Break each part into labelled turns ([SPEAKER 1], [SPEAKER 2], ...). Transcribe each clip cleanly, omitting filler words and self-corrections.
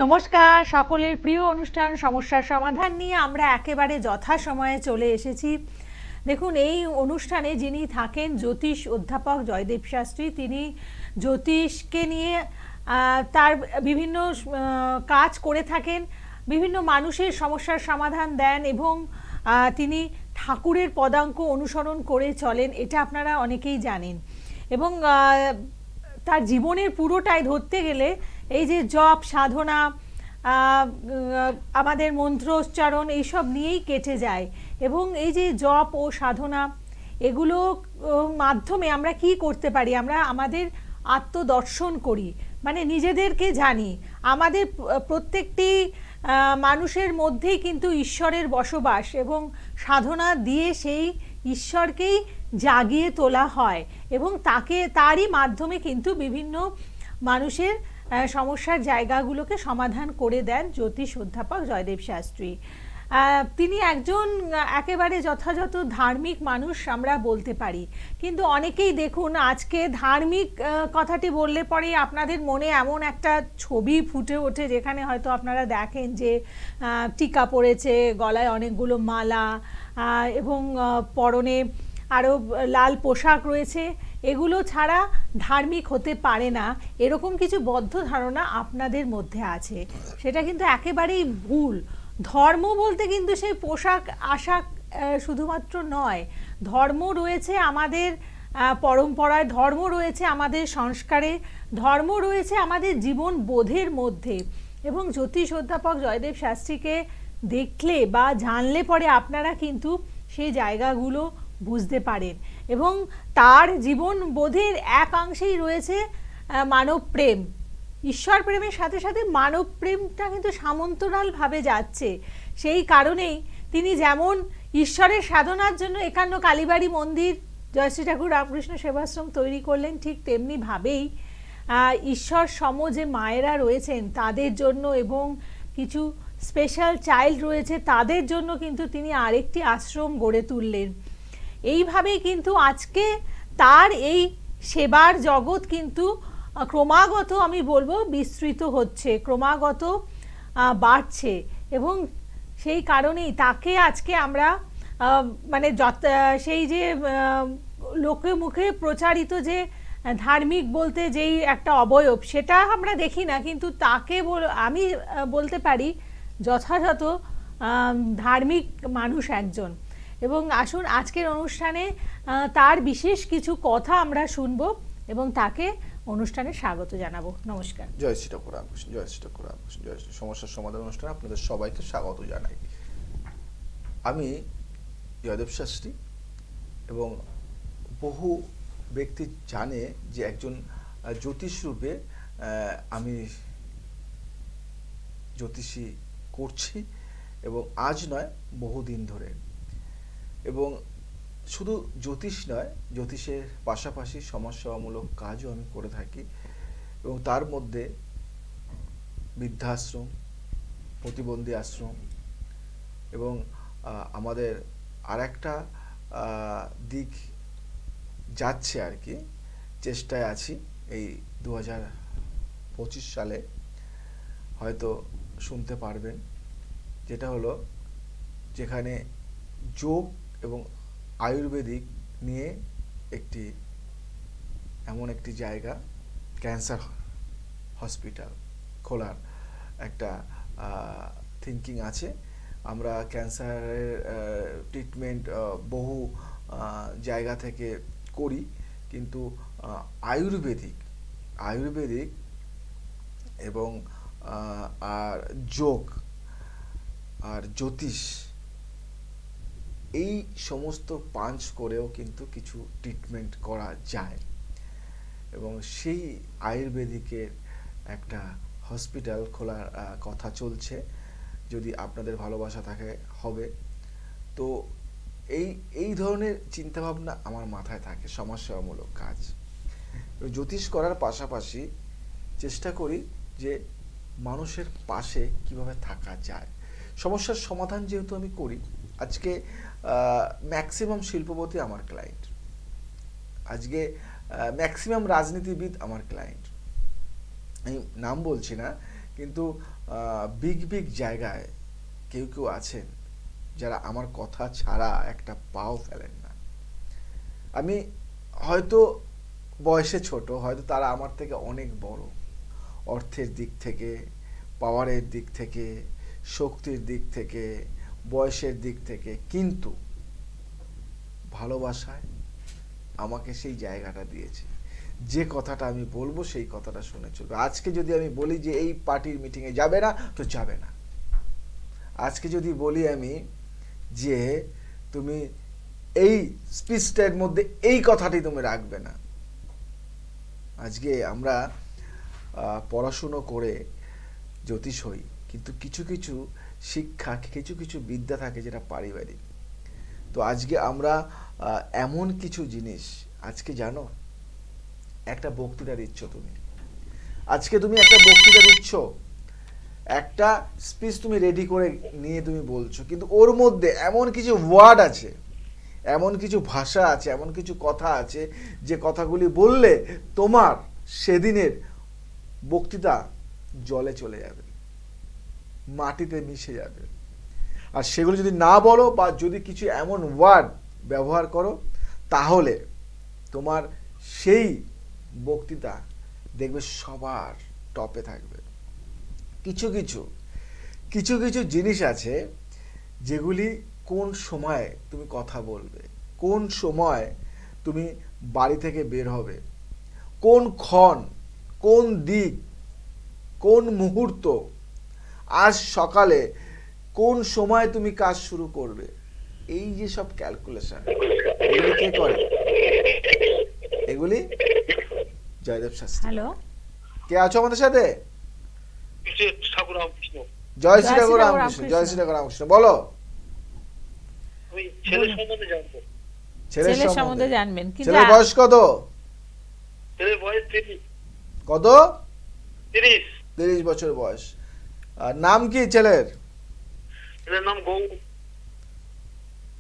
[SPEAKER 1] নমস্কার, সকলের প্রিয় অনুষ্ঠান সমস্যার সমাধান নিয়ে আমরা একেবারে যথাসময়ে চলে এসেছি। দেখুন, এই অনুষ্ঠানে যিনি থাকেন জ্যোতিষ অধ্যাপক জয়দেব শাস্ত্রী। তিনি জ্যোতিষকে নিয়ে তার বিভিন্ন কাজ করে থাকেন, বিভিন্ন মানুষের সমস্যার সমাধান দেন এবং তিনি ঠাকুরের পদাঙ্ক অনুসরণ করে চলেন, এটা আপনারা অনেকেই জানেন। এবং তার জীবনের পুরোটাই ধরতে গেলে এই যে জপ সাধনা, আমাদের মন্ত্রোচ্চারণ এইসব নিয়েই কেটে যায়। এবং এই যে জপ ও সাধনা, এগুলো মাধ্যমে আমরা কি করতে পারি? আমরা আমাদের আত্মদর্শন করি, মানে নিজেদেরকে জানি। আমাদের প্রত্যেকটি মানুষের মধ্যেই কিন্তু ঈশ্বরের বসবাস, এবং সাধনা দিয়ে সেই ঈশ্বরকেই জাগিয়ে তোলা হয় এবং তারই মাধ্যমে কিন্তু বিভিন্ন মানুষের সমস্যার জায়গাগুলোকে সমাধান করে দেন জ্যোতিষ অধ্যাপক জয়দেব শাস্ত্রী। তিনি একজন একেবারে যথাযথ ধার্মিক মানুষ আমরা বলতে পারি। কিন্তু অনেকেই দেখুন, আজকে ধার্মিক কথাটি বললে পরে আপনাদের মনে এমন একটা ছবি ফুটে ওঠে, যেখানে হয়তো আপনারা দেখেন যে টিকা পড়েছে, গলায় অনেকগুলো মালা এবং পরনে আরও লাল পোশাক রয়েছে। এগুলো ছাড়া ধার্মিক হতে পারে না, এরকম কিছু বদ্ধ ধারণা আপনাদের মধ্যে আছে। সেটা কিন্তু একেবারেই ভুল। ধর্ম বলতে কিন্তু সেই পোশাক আশাক শুধুমাত্র নয়। ধর্ম রয়েছে আমাদের পরম্পরায়, ধর্ম রয়েছে আমাদের সংস্কারে, ধর্ম রয়েছে আমাদের জীবন বোধের মধ্যে। এবং জ্যোতিষ অধ্যাপক জয়দেব শাস্ত্রীকে দেখলে বা জানলে পরে আপনারা কিন্তু সেই জায়গাগুলো বুঝতে পারেন। এবং তার জীবন বোধের একাংশেই রয়েছে মানব প্রেম। ঈশ্বর প্রেমের সাথে সাথে মানব প্রেমটা কিন্তু সমান্তরালভাবে যাচ্ছে। সেই কারণেই তিনি যেমন ঈশ্বরের সাধনার জন্য একান্ন কালীবাড়ি মন্দির জয়শ্রী ঠাকুর রামকৃষ্ণ সেবাশ্রম তৈরি করলেন, ঠিক তেমনিভাবেই ঈশ্বর সম যে মায়েরা রয়েছেন তাদের জন্য এবং কিছু স্পেশাল চাইল্ড রয়েছে তাদের জন্য কিন্তু তিনি আরেকটি আশ্রম গড়ে তুললেন। এইভাবেই কিন্তু আজকে তার এই সেবার জগৎ কিন্তু ক্রমাগত, আমি বলবো, বিস্তৃত হচ্ছে, ক্রমাগত বাড়ছে। এবং সেই কারণেই তাকে আজকে আমরা মানে সেই যে লোকে মুখে প্রচারিত যে ধার্মিক বলতে যেই একটা অবয়ব, সেটা আমরা দেখি না, কিন্তু তাকে আমি বলতে পারি যথাযথ ধার্মিক মানুষ একজন। এবং আসুন আজকের অনুষ্ঠানে তার বিশেষ কিছু কথা আমরা শুনবো এবং তাকে অনুষ্ঠানে স্বাগত জানাবো। নমস্কার।
[SPEAKER 2] জয় শ্রী ঠাকুর রামকৃষ্ণ, জয় শ্রী ঠাকুর রামকৃষ্ণ, জয় শ্রী সমস্যার সমাধান অনুষ্ঠানে আপনাদের সবাইকে স্বাগত জানাই। আমি জয়দেব শাস্ত্রী, এবং বহু ব্যক্তি জানে যে একজন জ্যোতিষ রূপে আমি জ্যোতিষী করছি, এবং আজ নয় বহুদিন ধরে। এবং শুধু জ্যোতিষ নয়, জ্যোতিষের পাশাপাশি সমাজসেবামূলক কাজও আমি করে থাকি। এবং তার মধ্যে বৃদ্ধাশ্রম, প্রতিবন্ধী আশ্রম, এবং আমাদের আর একটা দিক যাচ্ছে আর কি, চেষ্টায় আছি। এই 2025 সালে হয়তো শুনতে পারবেন, যেটা হলো যেখানে যোগ এবং আয়ুর্বেদিক নিয়ে এমন একটি জায়গা, ক্যান্সার হসপিটাল খোলার একটা থিঙ্কিং আছে। আমরা ক্যান্সারের ট্রিটমেন্ট বহু জায়গা থেকে করি, কিন্তু আয়ুর্বেদিক এবং আর যোগ আর জ্যোতিষ, এই সমস্ত পাঞ্চ করেও কিন্তু কিছু ট্রিটমেন্ট করা যায়। এবং সেই আয়ুর্বেদিকের একটা হসপিটাল খোলার কথা চলছে, যদি আপনাদের ভালোবাসা থাকে হবে। তো এই ধরনের চিন্তাভাবনা আমার মাথায় থাকে, সমাজসেবামূলক কাজ। জ্যোতিষ করার পাশাপাশি চেষ্টা করি যে মানুষের পাশে কিভাবে থাকা যায়। সমস্যার সমাধান যেহেতু আমি করি, আজকে ম্যাক্সিমাম শিল্পপতি আমার ক্লায়েন্ট, আজকে ম্যাক্সিমাম রাজনীতিবিদ আমার ক্লায়েন্ট। আমি নাম বলছি না, কিন্তু বিগ বিগ জায়গায় কেউ কেউ আছেন যারা আমার কথা ছাড়া একটা পাও ফেলেন না। আমি হয়তো বয়সে ছোট, হয়তো তারা আমার থেকে অনেক বড়, অর্থের দিক থেকে, পাওয়ারের দিক থেকে, শক্তির দিক থেকে, বয়সের দিক থেকে, কিন্তু ভালোবাসায় আমাকে সেই জায়গাটা দিয়েছে। যে কথাটা আমি বলবো সেই কথাটা শুনে চলবে। আজকে যদি আমি বলি যে এই পার্টির মিটিংয়ে যাবে না, তো যাবে না। আজকে যদি বলি আমি যে তুমি এই স্পিচটার মধ্যে এই কথাটি তুমি রাখবে না। আজকে আমরা পড়াশুনো করে জ্যোতিষ হই, কিন্তু কিছু কিছু শিক্ষা, কিছু কিছু বিদ্যা থাকে যেটা পারিবারিক। তো আজকে আমরা এমন কিছু জিনিস, আজকে জানো একটা বক্তৃতা দিচ্ছ তুমি, আজকে তুমি একটা বক্তৃতা দিচ্ছ, একটা স্পিচ তুমি রেডি করে নিয়ে তুমি বলছো, কিন্তু ওর মধ্যে এমন কিছু ওয়ার্ড আছে, এমন কিছু ভাষা আছে, এমন কিছু কথা আছে যে কথাগুলি বললে তোমার সেদিনের বক্তৃতা জলে চলে যাবে, মাটিতে মিশে যাবে। আর সেগুলো যদি না বলো বা যদি কিছু এমন ওয়ার্ড ব্যবহার করো, তাহলে তোমার সেই বক্তৃতা দেখবে সবার টপে থাকবে। কিছু কিছু কিছু কিছু জিনিস আছে যেগুলি কোন সময় তুমি কথা বলবে, কোন সময় তুমি বাড়ি থেকে বের হবে, কোন ক্ষণ, কোন দিক, কোন মুহূর্ত, আজ সকালে কোন সময় তুমি কাজ শুরু করবে, এই যে সব ক্যালকুলেশন, এগুলি কে করে? এগুলি জয়দেব শাস্ত্রী।
[SPEAKER 1] হ্যালো,
[SPEAKER 2] কে আছো আমাদের সাথে? জয় শ্রী ঠাকুর রামকৃষ্ণ, জয় শ্রী ঠাকুর রামকৃষ্ণ। বলো।
[SPEAKER 3] ছেলের সম্বন্ধে জানবো।
[SPEAKER 1] ছেলের সম্বন্ধে জানবেন।
[SPEAKER 2] ছেলের বয়স কত?
[SPEAKER 3] ছেলের বয়স 30।
[SPEAKER 2] কত?
[SPEAKER 3] 30।
[SPEAKER 2] 30 বছর বয়স। আর নাম কি ছেলের?
[SPEAKER 3] ছেলের নাম গৌর।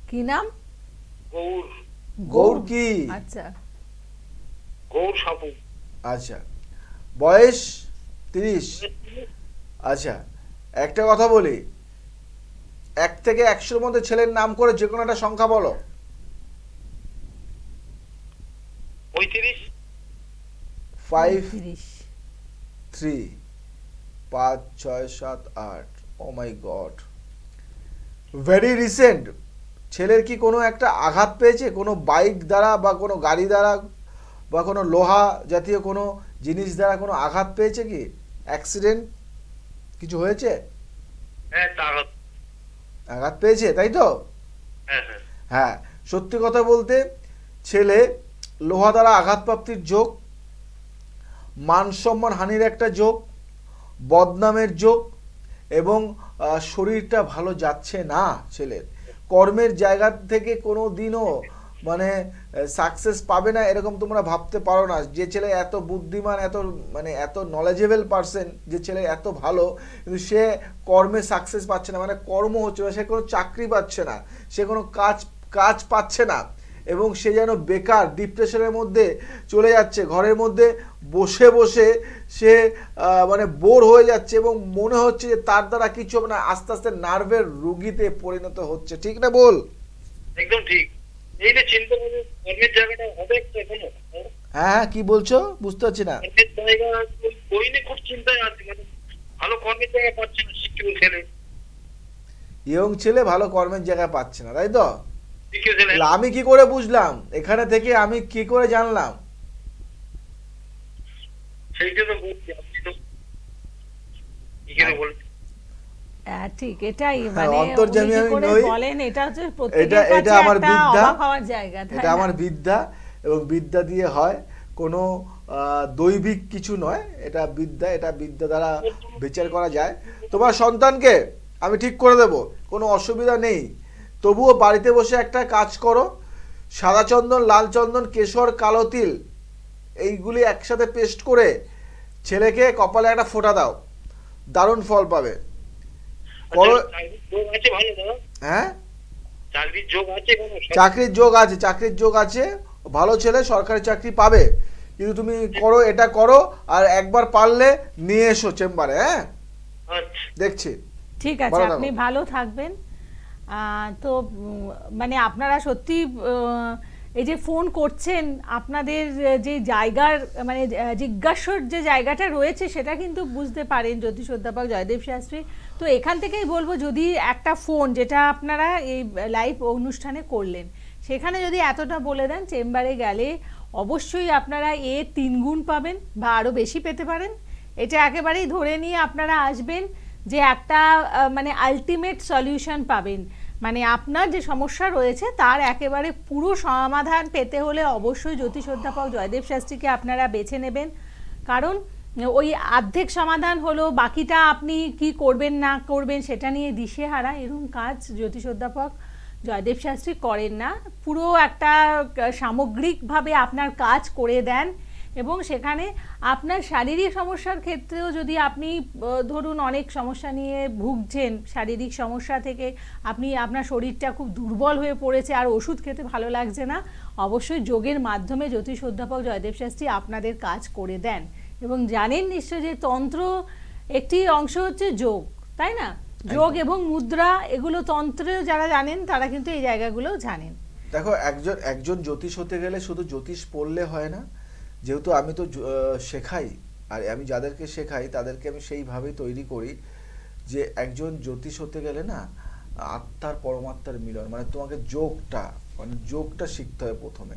[SPEAKER 1] কি নাম?
[SPEAKER 3] গৌর।
[SPEAKER 2] গৌর কি?
[SPEAKER 1] আচ্ছা,
[SPEAKER 3] গৌর সাপু।
[SPEAKER 2] আচ্ছা, বয়স 30। আচ্ছা, একটা কথা বলি, 1 থেকে 100-র মধ্যে ছেলের নাম করে যে কোনো একটা সংখ্যা বলো।
[SPEAKER 3] 35।
[SPEAKER 2] 5
[SPEAKER 1] 30।
[SPEAKER 2] 3 5 6 7 8। ও মাই গড, ভেরি রিসেন্ট। ছেলের কি কোনো একটা আঘাত পেয়েছে, কোনো বাইক দ্বারা বা কোনো গাড়ি দ্বারা বা কোনো লোহা জাতীয় কোনো জিনিস দ্বারা কোনো আঘাত পেয়েছে? কি অ্যাক্সিডেন্ট কিছু হয়েছে?
[SPEAKER 3] হ্যাঁ,
[SPEAKER 2] আঘাত পেয়েছে, তাই তো?
[SPEAKER 3] হ্যাঁ হ্যাঁ।
[SPEAKER 2] হ্যাঁ, সত্যি কথা বলতে ছেলে লোহা দ্বারা আঘাতপ্রাপ্তির যোগ, মান সম্মান হানির একটা যোগ, বদনামের যোগ, এবং শরীরটা ভালো যাচ্ছে না ছেলের। কর্মের জায়গা থেকে কোনো দিনও মানে সাকসেস পাবে না এরকম তোমরা ভাবতে পারো না। যে ছেলে এত বুদ্ধিমান, এত মানে এত নলেজেবল পারসন, যে ছেলে এত ভালো, কিন্তু সে কর্মে সাকসেস পাচ্ছে না, মানে কর্ম হচ্ছে না, সে কোনো চাকরি পাচ্ছে না, সে কোনো কাজ পাচ্ছে না, এবং সে যেন বেকার ডিপ্রেশনের মধ্যে চলে যাচ্ছে, ঘরের মধ্যে বসে বসে সে মানে বোর হয়ে যাচ্ছে, এবং মনে হচ্ছে যে তার দ্বারা কিছু হবে না, আস্তে আস্তে নার্ভের রোগীতে পরিণত হচ্ছে। ঠিক না বল?
[SPEAKER 3] একদম ঠিক। এই যে চিন্তা করে কর্মের জায়গাটা হবে তো এখনো।
[SPEAKER 2] হ্যাঁ, কি বলছো বুঝতে পারছি না।
[SPEAKER 3] কর্মের জায়গা ওই নিয়ে খুব চিন্তায় আছে, মানে ভালো কর্মের জায়গা পাচ্ছে না শিক্ষিত ছেলে।
[SPEAKER 2] ইয়ং ছেলে ভালো কর্মের জায়গা পাচ্ছে না, তাই তো?
[SPEAKER 3] শিক্ষিত ছেলে।
[SPEAKER 2] আমি কি করে বুঝলাম? এখানে থেকে আমি কি করে জানলাম?
[SPEAKER 3] সেইটা তো বলছি, আপনি তো এখানে বলছেন।
[SPEAKER 1] ঠিক এটাই,
[SPEAKER 2] হ্যাঁ,
[SPEAKER 1] মানে
[SPEAKER 2] অন্তর্যামী
[SPEAKER 1] উনি কি
[SPEAKER 2] আমি
[SPEAKER 1] করে
[SPEAKER 2] নই।
[SPEAKER 1] বলেন, এটা হচ্ছে
[SPEAKER 2] এটা
[SPEAKER 1] প্রত্যেকের
[SPEAKER 2] এটা
[SPEAKER 1] কাছে
[SPEAKER 2] আমার
[SPEAKER 1] একটা
[SPEAKER 2] বিদ্যা,
[SPEAKER 1] অবাক হওয়ার জায়গা, তাই
[SPEAKER 2] এটা
[SPEAKER 1] না?
[SPEAKER 2] আমার বিদ্যা, এবং বিদ্যা দিয়ে হয় কোনো দৈবিক কিছু নয়, এটা বিদ্যা, এটা বিদ্যা দ্বারা বিচার করা যায়। তোমার সন্তানকে আমি ঠিক করে দেব, কোনো অসুবিধা নেই। তবুও বাড়িতে বসে একটা কাজ করো, সাদা চন্দন, লাল চন্দন, কেশর, কালো তিল, এইগুলি একসাথে পেস্ট করে ছেলেকে কপালে একটা ফোঁটা দাও, দারুণ ফল পাবে। করো।
[SPEAKER 3] যোগ আছে ভালো দাদা?
[SPEAKER 2] হ্যাঁ,
[SPEAKER 3] চাকরির যোগ আছে কোনো?
[SPEAKER 2] চাকরির যোগ আছে, চাকরির যোগ আছে, ভালো ছেলে সরকারি চাকরি পাবে। কিন্তু তুমি করো, এটা করো, আর একবার পারলে নিয়ে এসো চেম্বারে। হ্যাঁ,
[SPEAKER 3] আচ্ছা।
[SPEAKER 2] দেখছি।
[SPEAKER 1] ঠিক আছে,
[SPEAKER 2] ভালো থাকো।
[SPEAKER 1] আপনি ভালো থাকবেন। তো মানে আপনারা সত্যি এই যে ফোন করছেন, আপনাদের যে জায়গার মানে জিজ্ঞাসার যে জায়গাটা রয়েছে সেটা কিন্তু বুঝতে পারেন জ্যোতিষ অধ্যাপক জয়দেব শাস্ত্রী। তো এখান থেকেই বলবো, যদি একটা ফোন যেটা আপনারা এই লাইভ অনুষ্ঠানে করলেন, সেখানে যদি এতটা বলে দেন, চেম্বারে গেলে অবশ্যই আপনারা 3 গুণ পাবেন বা আরও বেশি পেতে পারেন। এটা একেবারেই ধরে নিয়ে আপনারা আসবেন যে একটা মানে আলটিমেট সলিউশন পাবেন। মানে আপনার যে সমস্যা রয়েছে তার একেবারে পুরো সমাধান পেতে হলে অবশ্যই জ্যোতিষ অধ্যাপক জয়দেব শাস্ত্রীকে আপনারা বেছে নেবেন। কারণ ওই অর্ধেক সমাধান হলো, বাকিটা আপনি কি করবেন না করবেন সেটা নিয়ে দিশেহারা, এরকম কাজ জ্যোতিষ অধ্যাপক জয়দেব শাস্ত্রী করেন না। পুরো একটা সামগ্রিকভাবে আপনার কাজ করে দেন। এবং সেখানে আপনার শারীরিক সমস্যার ক্ষেত্রেও যদি আপনি ধরুন অনেক সমস্যা নিয়ে ভুগছেন, শারীরিক সমস্যা থেকে আপনি আপনার শরীরটা খুব দুর্বল হয়ে পড়েছে আর ওষুধ খেতে ভালো লাগছে না, অবশ্যই যোগের মাধ্যমে জ্যোতিষ অধ্যাপক জয়দেব শাস্ত্রী আপনাদের কাজ করে দেন। এবং জানেন নিশ্চয় যে তন্ত্র একটি অংশ হচ্ছে যোগ, তাই না? যোগ এবং মুদ্রা, এগুলো তন্ত্রে যারা জানেন তারা কিন্তু এই জায়গাগুলো জানেন।
[SPEAKER 2] দেখো, একজন জ্যোতিষ হতে গেলে শুধু জ্যোতিষ পড়লে হয় না। যেহেতু আমি তো শেখাই, আর আমি যাদেরকে শেখাই তাদেরকে আমি সেইভাবেই তৈরি করি যে একজন জ্যোতিষ হতে গেলে না আত্মার পরমাত্মার মিলন, মানে তোমাকে যোগটা শিখতে হয় প্রথমে।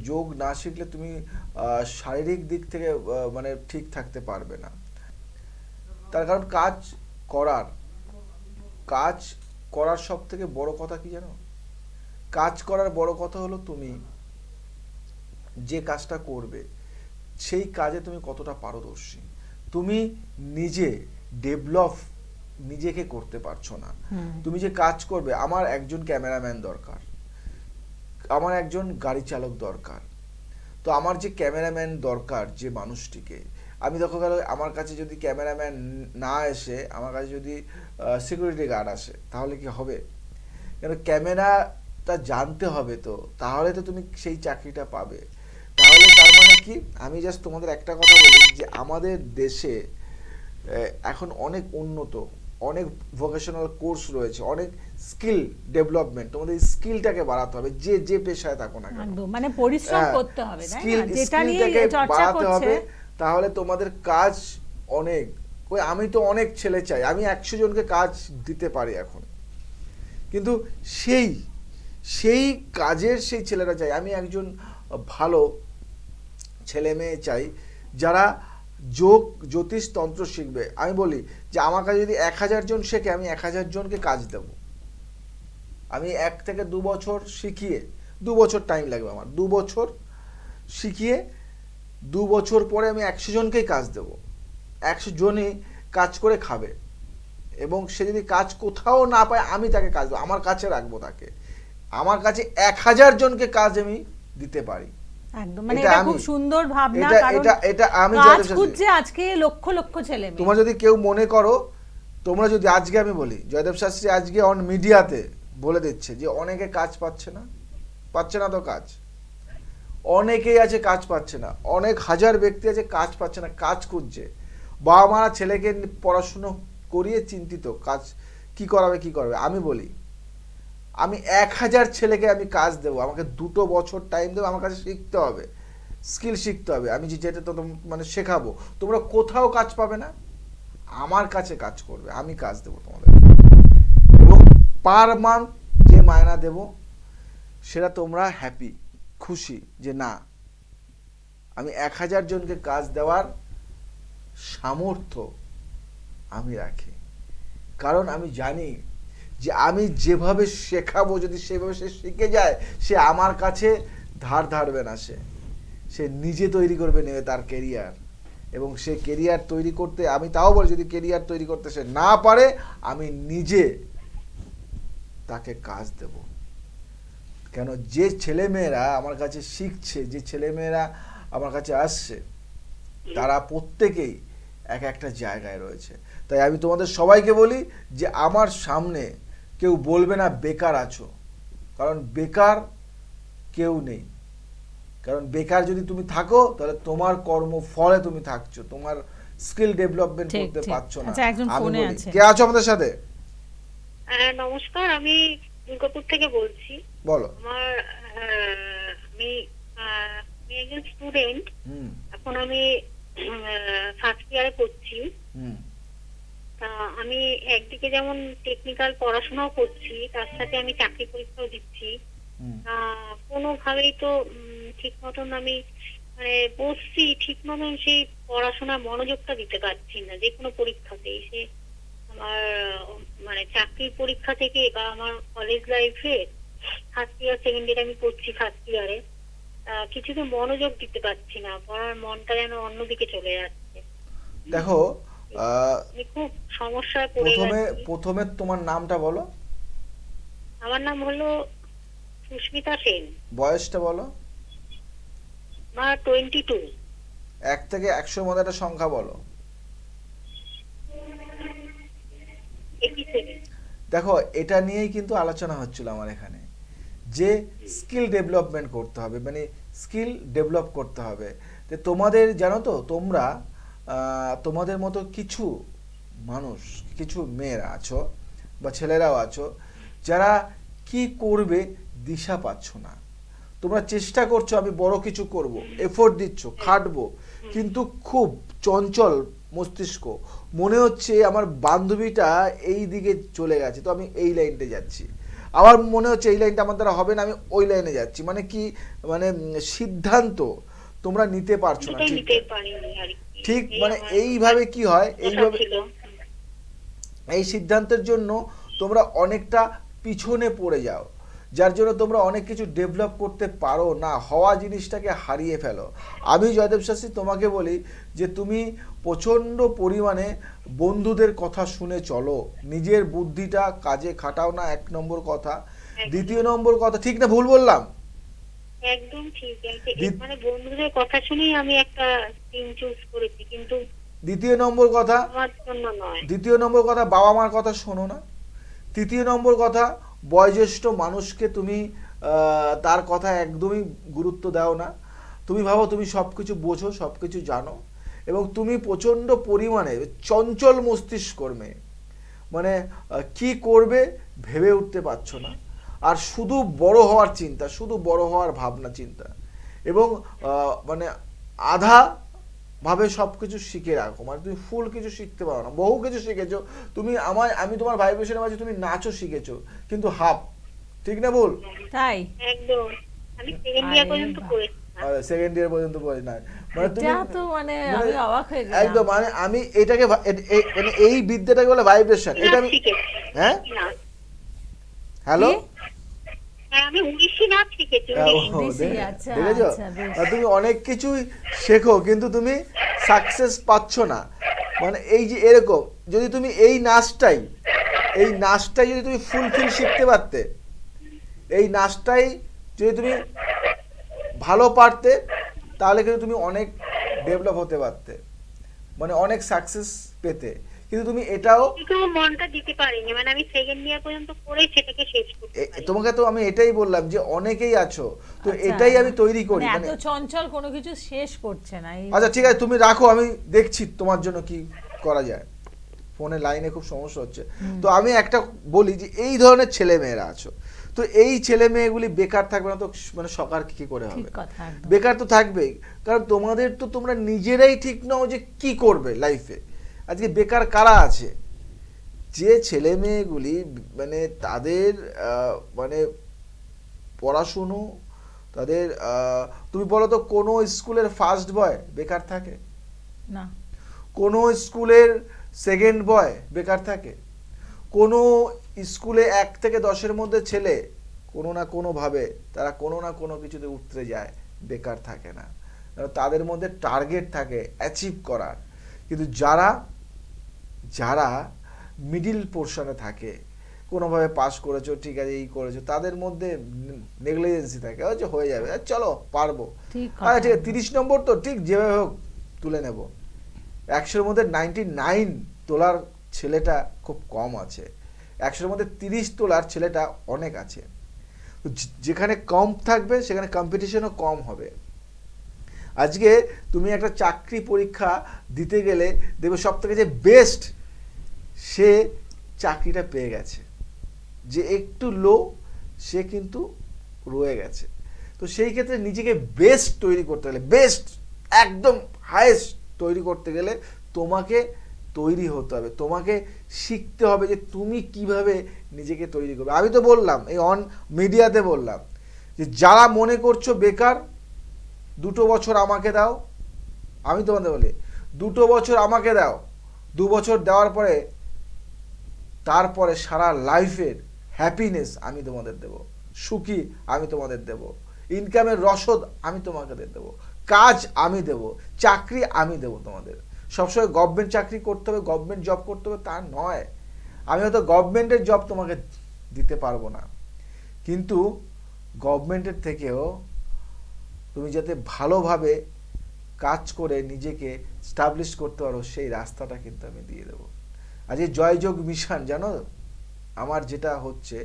[SPEAKER 2] যোগ না শিখলে তুমি শারীরিক দিক থেকে মানে ঠিক থাকতে পারবে না। তার কারণ কাজ করার সব থেকে বড় কথা কি জানো? কাজ করার বড় কথা হলো তুমি যে কাজটা করবে সেই কাজে তুমি কতটা পারদর্শী, তুমি নিজে ডেভেলপ নিজেকে করতে পারছো না। তুমি যে কাজ করবে, আমার একজন ক্যামেরাম্যান দরকার, আমার একজন গাড়ি চালক দরকার। তো আমার যে ক্যামেরাম্যান দরকার, যে মানুষটিকে আমি দেখো গেল আমার কাছে যদি ক্যামেরাম্যান না এসে আমার কাছে যদি সিকিউরিটি গার্ড আসে, তাহলে কি হবে? কেন ক্যামেরাটা জানতে হবে, তো তাহলে তো তুমি সেই চাকরিটা পাবে। তাহলে তার মানে কি, আমি জাস্ট তোমাদের একটা কথা বলি যে আমাদের দেশে এখন অনেক উন্নত, অনেক ভোকেশনাল কোর্স রয়েছে, অনেক স্কিল ডেভেলপমেন্ট। তোমাদের স্কিলটাকে বাড়াতে হবে, যে পেশায় থাকো না কেন,
[SPEAKER 1] মানে পরিশ্রম করতে হবে,
[SPEAKER 2] স্কিলটাকে বাড়াতে হবে। তাহলে তোমাদের কাজ অনেক, আমি তো অনেক ছেলে চাই, আমি 100 জনকে কাজ দিতে পারি এখন, কিন্তু সেই কাজের সেই ছেলেরা চাই। আমি একজন ভালো ছেলে মেয়ে চাই যারা জ্যোতিষ তন্ত্র শিখবে। আমি বলি যে আমার কাছে যদি 1000 জন শেখে, আমি 1000 জনকে কাজ দেব। আমি 1 থেকে 2 বছর শিখিয়ে, 2 বছর টাইম লাগবে আমার, 2 বছর শিখিয়ে 2 বছর পরে আমি 100 জনকেই কাজ দেব। 100 জনই কাজ করে খাবে, এবং সে যদি কাজ কোথাও না পায় আমি তাকে কাজ দেবো, আমার কাছে রাখবো তাকে। আমার কাছে 1000 জনকে কাজ আমি দিতে পারি।
[SPEAKER 1] একদম, মানে এটা খুব সুন্দর ভাবনা। কারণ
[SPEAKER 2] এটা আমি
[SPEAKER 1] কাজ খুঁজছে আজকে লক্ষ লক্ষ ছেলে মেয়ে।
[SPEAKER 2] তোমরা যদি কেউ মনে করো, তোমরা যদি আজকে, আমি বলি জয়দেব শাস্ত্রী আজকে অন মিডিয়াতে বলে দিচ্ছে যে অনেকে কাজ পাচ্ছে না তো কাজ, অনেকেই আছে কাজ পাচ্ছে না, অনেক হাজার ব্যক্তি আছে কাজ পাচ্ছে না, কাজ খুঁজছে। বাবা মারা ছেলেকে পড়াশুনো করিয়ে চিন্তিত, কাজ কি করবে। আমি বলি আমি 1000 ছেলেকে আমি কাজ দেবো, আমাকে 2 বছর টাইম দেবো, আমার কাছে শিখতে হবে, স্কিল শিখতে হবে। আমি যেটা তো মানে শেখাবো, তোমরা কোথাও কাজ পাবে না, আমার কাছে কাজ করবে, আমি কাজ দেবো তোমাদের। এবং পার মান্থ যে মায়না দেব সেটা তোমরা হ্যাপি, খুশি যে না আমি 1000 জনকে কাজ দেওয়ার সামর্থ্য আমি রাখি। কারণ আমি জানি যে আমি যেভাবে শেখাবো, যদি সেভাবে সে শিখে যায়, সে আমার কাছে ধার ধারবে না, সে নিজে তৈরি করবে নেবে তার কেরিয়ার। এবং সে কেরিয়ার তৈরি করতে, আমি তাও বলি যদি কেরিয়ার তৈরি করতে সে না পারে, আমি নিজে তাকে কাজ দেব। কেন, যে ছেলেমেয়েরা আমার কাছে শিখছে, যে ছেলেমেয়েরা আমার কাছে আসছে, তারা প্রত্যেকেই এক একটা জায়গায় রয়েছে। তাই আমি তোমাদের সবাইকে বলি যে আমার সামনে কেউ বলবে না বেকার আছো, কারণ বেকার কেউ নেই। কারণ বেকার যদি তুমি থাকো, তাহলে তোমার কর্মফলে তুমি থাকছো, তোমার স্কিল ডেভেলপমেন্ট
[SPEAKER 1] ঠিক,
[SPEAKER 2] করতে
[SPEAKER 1] ঠিক।
[SPEAKER 2] পারছো না।
[SPEAKER 1] আচ্ছা, একজন
[SPEAKER 2] আমি
[SPEAKER 1] ফোনে
[SPEAKER 2] বলি,
[SPEAKER 1] আছে।
[SPEAKER 2] কে আছো আমাদের সাথে?
[SPEAKER 4] নমস্কার, আমি দুর্গাপুর থেকে বলছি।
[SPEAKER 2] বলো।
[SPEAKER 4] আমার আমি আমি একজন স্টুডেন্ট।
[SPEAKER 2] হুম
[SPEAKER 4] এখন আমি ফার্স্ট ইয়ারে পড়ছি।
[SPEAKER 2] হুম
[SPEAKER 4] তা আমি একদিকে যেমন টেকনিক্যাল পড়াশোনাও করছি, তার সাথে আমি চাকরি পরীক্ষাও দিচ্ছি।
[SPEAKER 2] হুম
[SPEAKER 4] কোনোভাবেই তো ঠিক মতন আমি মানে বসছি, ঠিক মতন সেই পড়াশোনা মনোযোগটা দিতে পারছি না। যে কোনো পরীক্ষাতেই সে আমার মানে চাকরির পরীক্ষা থেকে বা আমার কলেজ লাইফে ফার্স্ট ইয়ার সেকেন্ড ইয়ার আমি পড়ছি, ফার্স্ট ইয়ারে কিছুতে মনোযোগ দিতে পারছি না। পড়ার মনটা যেন অন্যদিকে চলে যাচ্ছে।
[SPEAKER 2] দেখো,
[SPEAKER 4] আমি খুব সমস্যায় পড়ে
[SPEAKER 2] প্রথমে
[SPEAKER 4] গেছি।
[SPEAKER 2] প্রথমে তোমার নামটা বলো,
[SPEAKER 4] আমার নাম হলো সুস্মিতা সেন।
[SPEAKER 2] বয়সটা বলো,
[SPEAKER 4] আমার 22।
[SPEAKER 2] 1 থেকে 100 মধ্যে একটা সংখ্যা বলো।
[SPEAKER 4] 87।
[SPEAKER 2] দেখো, এটা নিয়েই কিন্তু আলোচনা হচ্ছিল আমার এখানে, যে স্কিল ডেভেলপমেন্ট করতে হবে, মানে স্কিল ডেভেলপ করতে হবে। তো তোমাদের জানো তো, তোমরা তোমাদের মতো কিছু মানুষ, কিছু মেয়েরা আছো বা ছেলেরাও আছো, যারা কি করবে দিশা পাচ্ছ না। তোমরা চেষ্টা করছো আমি বড় কিছু করব, এফোর্ট দিচ্ছ, খাটবো, কিন্তু খুব চঞ্চল মস্তিষ্ক। মনে হচ্ছে আমার বান্ধবীটা এই দিকে চলে গেছে, তো আমি এই লাইনটা যাচ্ছি। আবার মনে হচ্ছে এই লাইনটা আমার দ্বারা হবে না, আমি ওই লাইনে যাচ্ছি। মানে কি, মানে সিদ্ধান্ত তোমরা নিতে পারছো না।
[SPEAKER 4] সেটাই
[SPEAKER 2] ঠিক
[SPEAKER 4] নিতে পারিনি আর কি।
[SPEAKER 2] ঠিক,
[SPEAKER 4] এই
[SPEAKER 2] মানে
[SPEAKER 4] আমার
[SPEAKER 2] এইভাবে কি হয়,
[SPEAKER 4] কথা
[SPEAKER 2] এইভাবে
[SPEAKER 4] ছিল।
[SPEAKER 2] এই সিদ্ধান্তের জন্য তোমরা অনেকটা পিছনে পড়ে যাও, যার জন্য তোমরা অনেক কিছু ডেভেলপ করতে পারো না, হওয়া জিনিসটাকে হারিয়ে ফেলো। আমি জয়দেব শাস্ত্রী তোমাকে বলি যে তুমি প্রচণ্ড পরিমাণে বন্ধুদের কথা শুনে চলো, নিজের বুদ্ধিটা কাজে খাটাও না, 1 নম্বর কথা। দ্বিতীয় নম্বর কথা, ঠিক না ভুল বললাম?
[SPEAKER 4] একদম ঠিক। মানে বন্ধুদের কথা শুনেই আমি একটা টিম চুজ করেছি, কিন্তু
[SPEAKER 2] দ্বিতীয় নম্বর কথা,
[SPEAKER 4] আমার জন্য নয়।
[SPEAKER 2] দ্বিতীয় নম্বর কথা, বাবা মার কথা শোনো না। তৃতীয় নম্বর কথা, বয়োজ্যেষ্ঠ মানুষকে তুমি তার কথা একদমই গুরুত্ব দাও না। তুমি ভাবো তুমি সব কিছু বোঝো, সব কিছু জানো, এবং তুমি প্রচণ্ড পরিমাণে চঞ্চল মস্তিষ্কর মেয়ে। মানে কি করবে ভেবে উঠতে পারছো না, আর শুধু বড় হওয়ার চিন্তা, শুধু বড় হওয়ার ভাবনা চিন্তা, এবং মানে আধা ভাবে সবকিছু শিখে রাখো, মানে তুমি ফুল কিছু শিখতে পারো না। বহু কিছু শিখেছো তুমি, আমি তোমার ভাইব্রেশনের মাঝে তুমি নাচও শিখেছো, কিন্তু হাফ। ঠিক না ভুল?
[SPEAKER 1] তাই
[SPEAKER 4] একদম। আমি সেকেন্ড ইয়ার পর্যন্ত পড়েছি।
[SPEAKER 2] সেকেন্ড ইয়ার পর্যন্ত পড়ে না, মানে তুমি
[SPEAKER 1] এটা তো মানে আমি অবাক হয়ে গেলাম।
[SPEAKER 2] একদম, মানে আমি এটাকে মানে এই বিদ্যাটাকে বলে ভাইব্রেশন। এটা আমি, হ্যাঁ, হ্যালো,
[SPEAKER 4] হ্যাঁ, আমি 19 নাচ শিখেছি।
[SPEAKER 1] আচ্ছা,
[SPEAKER 2] দেখেছো,
[SPEAKER 1] আচ্ছা, বেশ।
[SPEAKER 2] তুমি অনেক কিছুই শেখো, কিন্তু তুমি সাকসেস পাচ্ছ না। মানে এই যে এরকম, যদি তুমি এই নাচটাই যদি তুমি ফুলফিল শিখতে পারতে, এই নাচটাই যদি তুমি ভালো পারতে, তাহলে কিন্তু তুমি অনেক ডেভেলপ হতে পারতে, মানে অনেক সাকসেস পেতে। কিন্তু তুমি এটাও,
[SPEAKER 4] কিন্তু মনটা দিতে পারিনি। মানে আমি সেকেন্ড ইয়ার পর্যন্ত পড়ে সেটাকে শেষ করতে পারি।
[SPEAKER 2] তোমাকে তো আমি এটাই বললাম যে অনেকেই আছো, তো
[SPEAKER 1] আচ্ছা,
[SPEAKER 2] এটাই আমি তৈরি করি।
[SPEAKER 1] মানে
[SPEAKER 2] মানে
[SPEAKER 1] এত চঞ্চল কোনো কিছু শেষ করছে না
[SPEAKER 2] আচ্ছা ঠিক আছে, তুমি রাখো, আমি দেখছি তোমার জন্য কি করা যায়। ফোনে লাইনে খুব সমস্যা হচ্ছে। তো আমি একটা বলি যে এই ধরনের ছেলে মেয়েরা আছো, তো এই ছেলে মেয়েগুলি বেকার থাকবে না তো মানে সকার কি করে
[SPEAKER 1] ঠিক
[SPEAKER 2] হবে?
[SPEAKER 1] কথা, একদম।
[SPEAKER 2] বেকার তো থাকবেই, কারণ তোমাদের তো তোমরা নিজেরাই ঠিক নাও যে কি করবে লাইফে। আজকে বেকার কারা আছে? যে ছেলে মেয়েগুলি মানে তাদের মানে পড়াশুনো, তাদের তুমি বলো তো কোনো স্কুলের ফার্স্ট বয় বেকার থাকে
[SPEAKER 1] না,
[SPEAKER 2] কোনো স্কুলের সেকেন্ড বয় বেকার থাকে, কোনো স্কুলে 1 থেকে 10-এর মধ্যে ছেলে কোনো না কোনো ভাবে তারা কোনো না কোনো কিছুতে উতরে যায়, বেকার থাকে না। তাদের মধ্যে টার্গেট থাকে অ্যাচিভ করার। কিন্তু যারা যারা মিডিল পোর্শনে থাকে, কোনোভাবে পাস করেছো, ঠিক আছে, এই করেছো, তাদের মধ্যে নেগলিজেন্সি থাকে, হচ্ছে হয়ে যাবে, চলো পারবো,
[SPEAKER 1] ঠিক
[SPEAKER 2] আচ্ছা
[SPEAKER 1] কথা,
[SPEAKER 2] ঠিক আছে 30 নম্বর তো ঠিক যেভাবে হোক তুলে নেব। 100-এর মধ্যে 99 তোলার ছেলেটা খুব কম আছে, 100-এর মধ্যে 30 তোলার ছেলেটা অনেক আছে। যেখানে কম থাকবে সেখানে কম্পিটিশনও কম হবে। আজকে তুমি একটা চাকরি পরীক্ষা দিতে গেলে দেখবে সব থেকে যে বেস্ট সে চাকরিটা পেয়ে গেছে, যে একটু লো সে কিন্তু রয়ে গেছে। তো সেই ক্ষেত্রে নিজেকে বেস্ট তৈরি করতে গেলে, বেস্ট একদম হাইয়েস্ট তৈরি করতে গেলে তোমাকে তৈরি হতে হবে, তোমাকে শিখতে হবে যে তুমি কিভাবে নিজেকে তৈরি করবে। আমি তো বললাম এই অন মিডিয়াতে বললাম যে যারা মনে করছো বেকার, 2 বছর আমাকে দাও। আমি তোমাদের বলি 2 বছর আমাকে দাও, 2 বছর দেওয়ার পরে তারপরে সারা লাইফের হ্যাপিনেস আমি তোমাদের দেব, সুখী আমি তোমাদের দেব, ইনকামের রসদ আমি তোমাকে দেব, কাজ আমি দেব, চাকরি আমি দেব তোমাদের। সবসময় গভর্নমেন্ট চাকরি করতে হবে, গভর্নমেন্ট জব করতে হবে তা নয়। আমি হয়তো গভর্নমেন্টের জব তোমাকে দিতে পারবো না, কিন্তু গভর্নমেন্টের থেকেও তুমি যাতে ভালোভাবে কাজ করে নিজেকে স্টাবলিশ করতে পারো সেই রাস্তাটা কিন্তু আমি দিয়ে দেবো। আজ এই জয়যোগ মিশন জানো আমার যেটা হচ্ছে,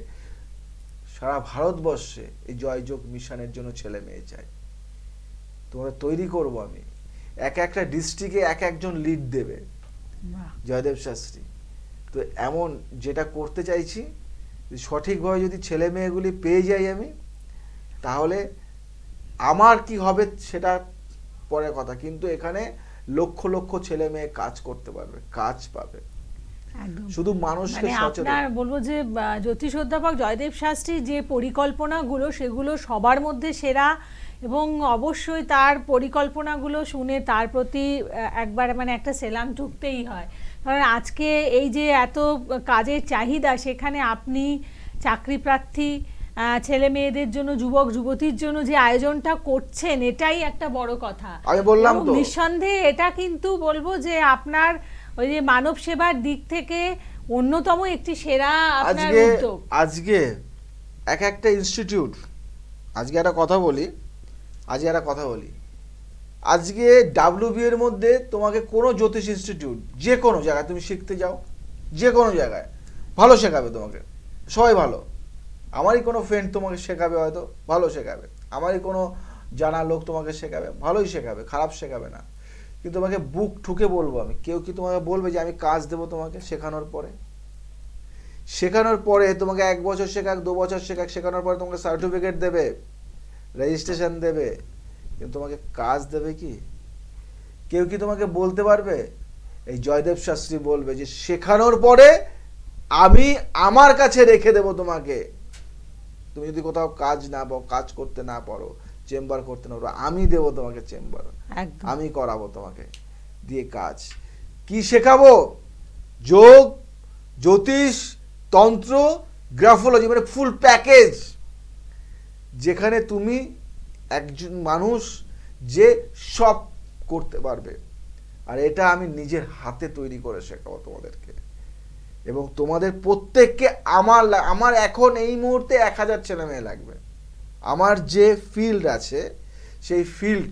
[SPEAKER 2] সারা ভারতবর্ষে এই জয়যোগ মিশনের জন্য ছেলে মেয়ে চাই, তোমরা তৈরি করব আমি। একটা ডিস্ট্রিক্টে একজন লিড দেবে জয়দেব শাস্ত্রী। তো এমন যেটা করতে চাইছি, সঠিকভাবে যদি ছেলে মেয়েগুলি পেয়ে যাই আমি, তাহলে আমার কি হবে সেটা পরের কথা, কিন্তু এখানে লক্ষ লক্ষ ছেলে মেয়ে কাজ করতে পারবে, কাজ পাবে। শুধু মানুষকে
[SPEAKER 1] আপনার বলবো যে জ্যোতিষ অধ্যাপক জয়দেব শাস্ত্রী যে পরিকল্পনাগুলো সেগুলো সবার মধ্যে সেরা, এবং অবশ্যই তার পরিকল্পনাগুলো শুনে তার প্রতি একবার মানে একটা সেলাম ঠুকতেই হয়। কারণ আজকে এই যে এত কাজের চাহিদা, সেখানে আপনি চাকরি প্রার্থী ছেলে মেয়েদের জন্য, যুবক যুবতীর জন্য যে আয়োজনটা করছেন, এটাই একটা বড় কথা।
[SPEAKER 2] আমি বললাম তো
[SPEAKER 1] নিঃসন্দেহে এটা কিন্তু বলবো যে আপনার ওই যে মানব সেবার দিক থেকে অন্যতম একটি সেরা আপনার উদ্যোগ।
[SPEAKER 2] আজকে একটা ইনস্টিটিউট, আজকে একটা কথা বলি, আজকে WB এর মধ্যে তোমাকে কোনো জ্যোতিষ ইনস্টিটিউট যে কোনো জায়গায় তুমি শিখতে যাও, যে কোনো জায়গায় ভালো শেখাবে তোমাকে, সবাই ভালো। আমারই কোনো ফ্রেন্ড তোমাকে শেখাবে, হয়তো ভালো শেখাবে, আমারই কোনো জানা লোক তোমাকে শেখাবে, ভালোই শেখাবে, খারাপ শেখাবে না। কিন্তু তোমাকে বুক ঠুকে বলবো আমি, কেউ কি তোমাকে বলবে যে আমি কাজ দেবো তোমাকে শেখানোর পরে তোমাকে 1 বছর শেখাক, 2 বছর শেখাক, শেখানোর পরে তোমাকে সার্টিফিকেট দেবে, রেজিস্ট্রেশন দেবে, কিন্তু তোমাকে কাজ দেবে কি? কেউ কি তোমাকে বলতে পারবে? এই জয়দেব শাস্ত্রী বলবে যে শেখানোর পরে আমি আমার কাছে রেখে দেব তোমাকে, তুমি যদি কোথাও কাজ করতে না পারো, চেম্বার করতে না পারো, আমি দেব তোমাকে চেম্বার, আমি করাবো তোমাকে দিয়ে কাজ। কি শেখাবো? যোগ, জ্যোতিষ, তন্ত্র, গ্রাফোলজি, মানে ফুল প্যাকেজ, যেখানে তুমি একজন মানুষ যে সব করতে পারবে। আর এটা আমি নিজের হাতে তৈরি করে শেখাবো তোমাদেরকে, এবং তোমাদের প্রত্যেককে আমার এখন এই মুহূর্তে 1000 ছেলে মেয়ে লাগবে। আমার যে ফিল্ড আছে সেই ফিল্ড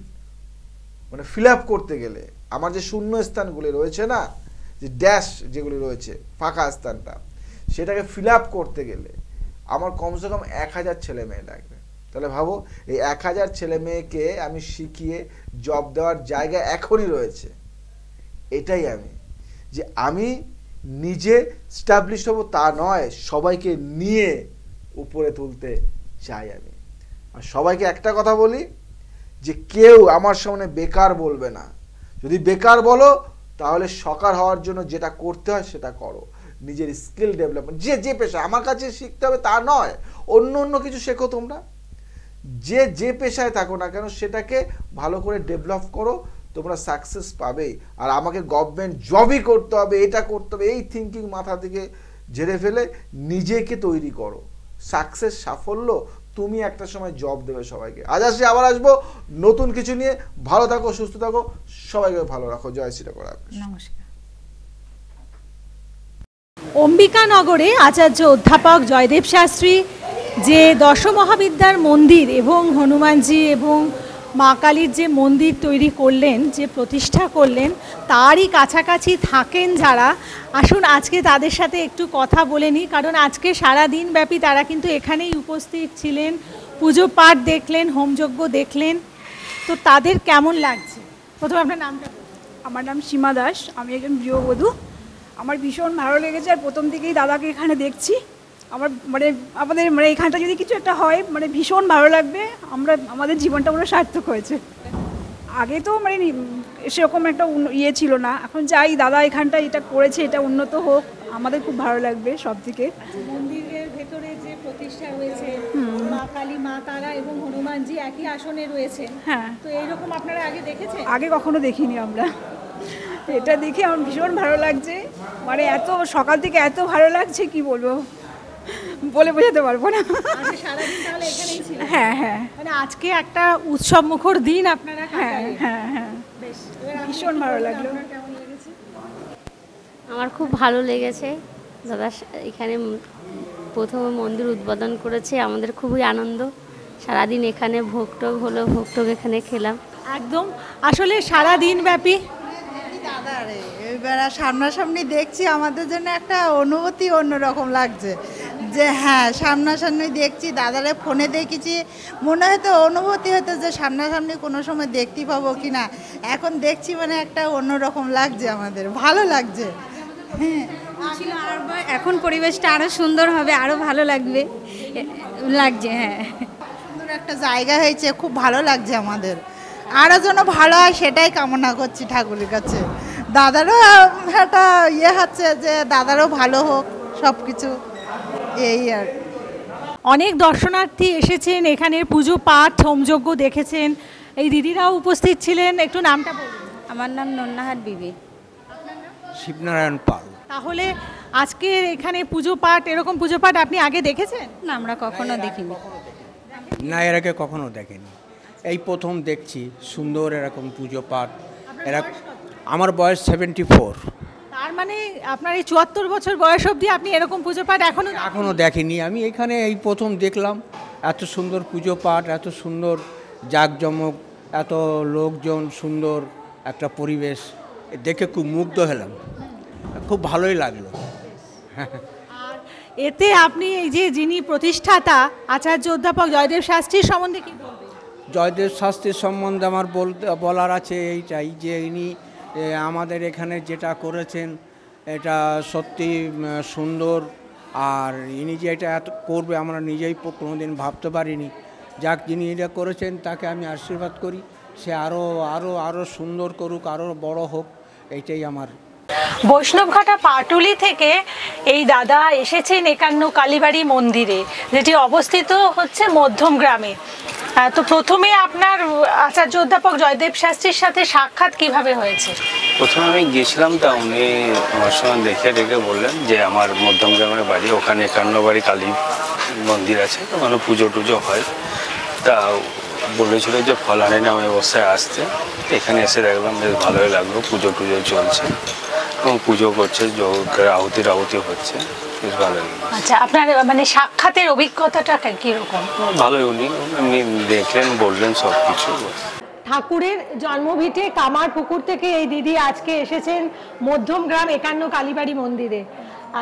[SPEAKER 2] মানে ফিল আপ করতে গেলে, আমার যে শূন্য স্থানগুলি রয়েছে না, যে ড্যাশ যেগুলি রয়েছে ফাঁকা স্থানটা, সেটাকে ফিল আপ করতে গেলে আমার কমসে কম 1000 ছেলে মেয়ে লাগবে। তাহলে ভাবো, এই 1000 ছেলে মেয়েকে আমি শিখিয়ে জব দেওয়ার জায়গা এখনই রয়েছে। এটাই আমি নিজে স্টাবলিশ হব তা নয়, সবাইকে নিয়ে উপরে তুলতে চাই আমি। আর সবাইকে একটা কথা বলি যে কেউ আমার সামনে বেকার বলবে না। যদি বেকার বলো তাহলে সকার হওয়ার জন্য যেটা করতে হয় সেটা করো, নিজের স্কিল ডেভেলপমেন্ট, যে পেশা, আমার কাছে শিখতে হবে তা নয়, অন্য কিছু শেখো তোমরা, যে পেশায় থাকো না কেন সেটাকে ভালো করে ডেভেলপ করো, তোমরা সাকসেস পাবেই। আর আমাকে গভর্নমেন্ট জবই করতে হবে, এটা করতে হবে, এই থিঙ্কিং মাথা থেকে ঝেড়ে ফেলে নিজেকে তৈরি করো। সাকসেস, সাফল্য তুমি একটা সময় জব দেবে সবাইকে। আজ আসি, আবার আসবো নতুন কিছু নিয়ে। ভালো থাকো, সুস্থ থাকো, সবাইকে ভালো রাখো। জয় শ্রীরাম।
[SPEAKER 1] নমস্কার। অম্বিকানগরে আচার্য অধ্যাপক জয়দেব শাস্ত্রী যে দশমহাবিদ্যার মন্দির এবং হনুমানজি এবং মা কালীর যে মন্দির তৈরি করলেন, যে প্রতিষ্ঠা করলেন, তারই কাছাকাছি থাকেন যারা, আসুন আজকে তাদের সাথে একটু কথা বলে নিই। কারণ আজকে সারা দিন ব্যাপী তারা কিন্তু এখানেই উপস্থিত ছিলেন, পুজো পাঠ দেখলেন, হোমযজ্ঞ দেখলেন। তো তাদের কেমন লাগছে? প্রথমে আপনার নামটা বলুন।
[SPEAKER 5] আমার নাম সীমা দাস, আমি একজন গৃহবধূ। আমার ভীষণ ভালো লেগেছে, আর প্রথম থেকেই দাদাকে এখানে দেখছি। আমার আমাদের এখানটা যদি কিছু একটা হয় ভীষণ ভালো লাগবে। আমাদের জীবনটা পুরো সার্থক হয়েছে। আগে তো সেরকম একটা ইয়ে ছিল না, এখন যাই দাদা এখানটা এটা করেছে, এটা উন্নত হোক, আমাদের খুব ভালো লাগবে সব থেকে।
[SPEAKER 1] মন্দিরের ভেতরে যে প্রতিষ্ঠা হয়েছে, মা কালী, মা তারা এবং হনুমানজি একই আসনে রয়েছে,
[SPEAKER 5] হ্যাঁ,
[SPEAKER 1] তো এইরকম আপনারা আগে দেখেছেন?
[SPEAKER 5] আগে কখনো দেখিনি আমরা। এটা দেখে আমার ভীষণ ভালো লাগছে, এত সকাল থেকে এত ভালো লাগছে কি বলবো, বলে বোঝাতে পারবো না।
[SPEAKER 1] আজকে সারাদিন তাহলে এখানেই ছিলেন?
[SPEAKER 5] হ্যাঁ হ্যাঁ,
[SPEAKER 1] আজকে একটা উৎসব মুখর দিন আপনারা
[SPEAKER 5] হ্যাঁ
[SPEAKER 1] কাটালেন।
[SPEAKER 5] হ্যাঁ হ্যাঁ,
[SPEAKER 1] বেশ, এবার আপনি
[SPEAKER 5] ভীষণ ভালো লাগলো।
[SPEAKER 1] আপনার কেমন লেগেছে?
[SPEAKER 6] আমার খুব ভালো লেগেছে। দাদা এখানে প্রথমে মন্দির উদ্বোধন করেছে, আমাদের খুবই আনন্দ। সারাদিন এখানে ভোগটোগ হলো, ভোগটোগ এখানে খেলাম।
[SPEAKER 1] একদম, আসলে সারা দিন ব্যাপী
[SPEAKER 7] দাদারে এবার সামনাসামনি দেখছি, আমাদের জন্য একটা অনুভূতি অন্যরকম লাগছে যে হ্যাঁ সামনাসামনি দেখছি। দাদারে ফোনে দেখেছি, মনে হয়তো অনুভূতি হতো যে সামনাসামনি কোনো সময় দেখতে পাবো কি না। এখন দেখছি একটা অন্যরকম লাগছে, আমাদের ভালো লাগছে। হ্যাঁ,
[SPEAKER 8] এখন পরিবেশটা আরো সুন্দর হবে, আরো ভালো লাগছে। হ্যাঁ,
[SPEAKER 7] সুন্দর একটা জায়গা হয়েছে, খুব ভালো লাগছে আমাদের। আরও যেন ভালো হয় সেটাই কামনা করছি ঠাকুরের কাছে। দাদারও একটা হচ্ছে যে দাদারও ভালো হোক সব কিছু, এই আর।
[SPEAKER 1] অনেক দর্শনার্থী এসেছেন, এখানের পুজো পাঠ হোমযজ্ঞ দেখেছেন। এই দিদিরাও উপস্থিত ছিলেন, একটু নামটা বলুন।
[SPEAKER 8] আমার নাম নন্নাহার বিবি।
[SPEAKER 9] শিবনারায়ণ পাল।
[SPEAKER 1] তাহলে আজকের এখানে পুজো পাঠ, এরকম পুজো পাঠ আপনি আগে দেখেছেন?
[SPEAKER 8] না, আমরা কখনো দেখিনি।
[SPEAKER 9] না, এর আগে কখনো দেখেনি, এই প্রথম দেখছি সুন্দর এরকম পুজো পাঠ। আমার বয়স 74।
[SPEAKER 1] তার মানে আপনার এই 74 বছর বয়স অবধি আপনি এরকম পুজো পাঠ
[SPEAKER 9] এখনো দেখিনি। আমি এখানে এই প্রথম দেখলাম এত সুন্দর পুজো পাঠ, এত সুন্দর জাঁকজমক, এত লোকজন, সুন্দর একটা পরিবেশ দেখে খুব মুগ্ধ হলাম, খুব ভালোই লাগলো।
[SPEAKER 1] আর এতে আপনি এই যে যিনি প্রতিষ্ঠাতা আচার্য অধ্যাপক জয়দেব শাস্ত্রীর সম্বন্ধে কি বলবেন?
[SPEAKER 9] জয়দেব শাস্ত্রীর সম্বন্ধে আমার বলার আছে এইটাই যে ইনি আমাদের এখানে যেটা করেছেন এটা সত্যি সুন্দর। আর ইনি যে এটা এত করবে আমরা নিজেই কোনোদিন ভাবতে পারিনি। যাক, যিনি এটা করেছেন তাকে আমি আশীর্বাদ করি, সে আরও সুন্দর করুক, আরও বড় হোক, এইটাই আমার।
[SPEAKER 1] বৈষ্ণবঘাটা পাটুলি থেকে এই দাদা এসেছেন একান্ন কালীবাড়ি মন্দিরে, যেটি অবস্থিত হচ্ছে মধ্যম গ্রামে। তো প্রথমে আপনার আচার্য অধ্যাপক জয়দেব শাস্ত্রীর সাথে সাক্ষাৎ কিভাবে হয়েছে?
[SPEAKER 10] প্রথমে আমি গিয়েছিলাম, তা উনি আমার সঙ্গে দেখে বললেন যে আমার মধ্যম গ্রামের বাড়ি, ওখানে একান্ন বাড়ি কালী মন্দির আছে, ওখানে পুজো টুজো হয়। তা বলেছিল যে ফলানি নামে অবস্থায় আসতে, এখানে এসে দেখলাম বেশ ভালোই লাগলো। পুজো টুজো চলছে এবং পুজো করছে, যজ্ঞের আহুতি হচ্ছে, বেশ ভালো লাগলো।
[SPEAKER 1] আচ্ছা, আপনার সাক্ষাতের অভিজ্ঞতাটা কিরকম?
[SPEAKER 10] ভালোই, উনি এমনি দেখলেন, বললেন সব কিছু।
[SPEAKER 1] ঠাকুরের জন্মভিটে কামারপুকুর থেকে এই দিদি আজকে এসেছেন মধ্যম গ্রাম একান্ন কালীবাড়ি মন্দিরে।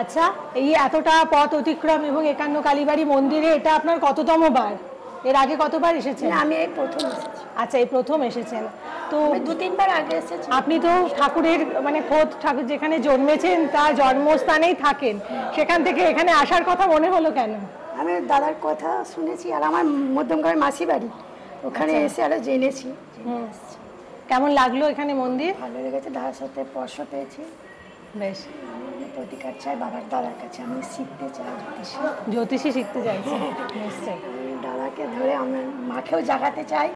[SPEAKER 1] আচ্ছা, এই এতটা পথ অতিক্রম এবং একান্ন কালীবাড়ি মন্দিরে এটা আপনার কততম বার? এর আগে কতবার এসেছেন?
[SPEAKER 8] আমি এই প্রথম এসেছি।
[SPEAKER 1] আচ্ছা, এই প্রথম এসেছেন। তো
[SPEAKER 8] 2-3 বার আগে এসেছি।
[SPEAKER 1] আপনি তো ঠাকুরের খোদ ঠাকুর যেখানে জন্মেছেন তার জন্মস্থানেই থাকেন, সেখান থেকে এখানে আসার কথা মনে হলো কেন?
[SPEAKER 8] আমি দাদার কথা শুনেছি, আর আমার মধ্যমগ্রামের মাসি বাড়ি, ওখানে এসে আরো জেনেছি।
[SPEAKER 1] কেমন লাগলো এখানে মন্দির?
[SPEAKER 8] ভালো লেগেছে, দাদার সাথে স্পর্শ পেয়েছি।
[SPEAKER 1] বেশ,
[SPEAKER 8] প্রতিকার চাই বাবার দাদার কাছে, আমি শিখতে চাই
[SPEAKER 1] জ্যোতিষী শিখতে চাইছি। নিশ্চয়ই
[SPEAKER 8] দাদাকে ধরে আমার মাকেও জাগাতে চাই।